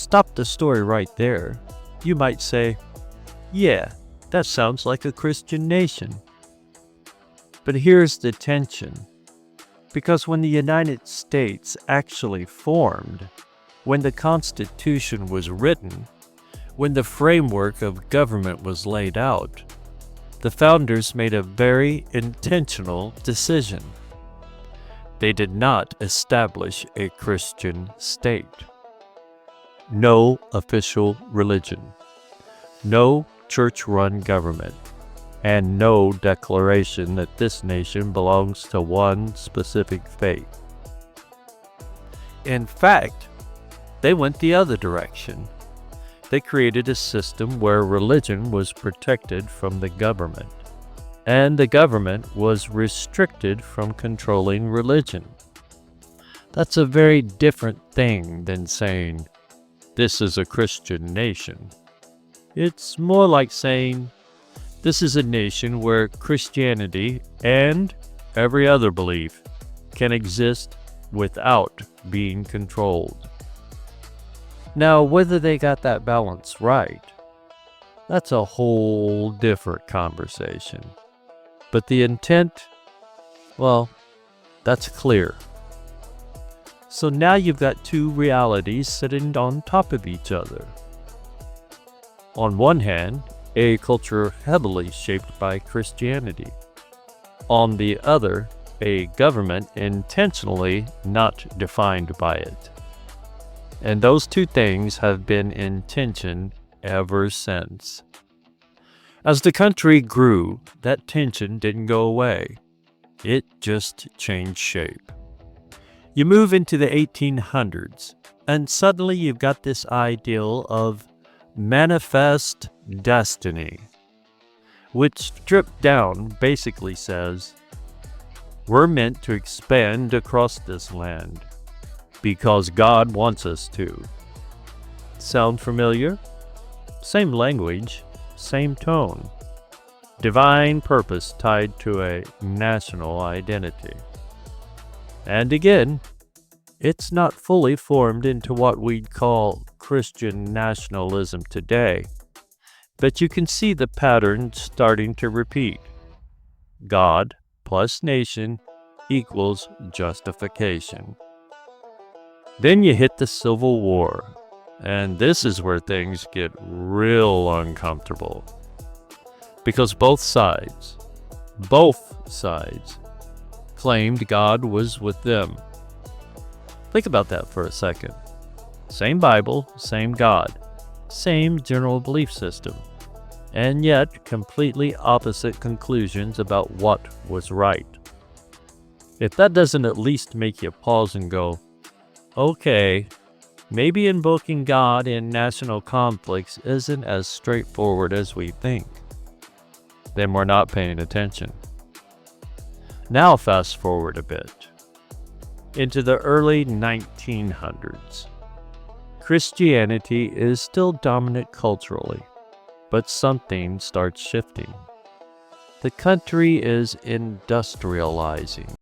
stop the story right there. You might say, yeah, that sounds like a Christian nation. But here's the tension. Because when the United States actually formed, when the Constitution was written, when the framework of government was laid out, the founders made a very intentional decision. They did not establish a Christian state. No official religion, no church-run government, and no declaration that this nation belongs to one specific faith. In fact, they went the other direction. They created a system where religion was protected from the government, and the government was restricted from controlling religion. That's a very different thing than saying, this is a Christian nation. It's more like saying, this is a nation where Christianity and every other belief can exist without being controlled. Now, whether they got that balance right, that's a whole different conversation. But the intent, well, that's clear. So now you've got two realities sitting on top of each other. On one hand, a culture heavily shaped by Christianity. On the other, a government intentionally not defined by it. And those two things have been in tension ever since. As the country grew, that tension didn't go away. It just changed shape. You move into the 1800s, and suddenly you've got this ideal of manifest destiny, which stripped down basically says, we're meant to expand across this land because God wants us to. Sound familiar? Same language, same tone. Divine purpose tied to a national identity. And again, it's not fully formed into what we'd call Christian nationalism today, but you can see the pattern starting to repeat. God plus nation equals justification. Then you hit the Civil War, and this is where things get real uncomfortable. Because both sides claimed God was with them. Think about that for a second. Same Bible, same God, same general belief system, and yet completely opposite conclusions about what was right. If that doesn't at least make you pause and go, okay, maybe invoking God in national conflicts isn't as straightforward as we think, then we're not paying attention. Now fast forward a bit into the early 1900s. Christianity is still dominant culturally, but something starts shifting. The country is industrializing.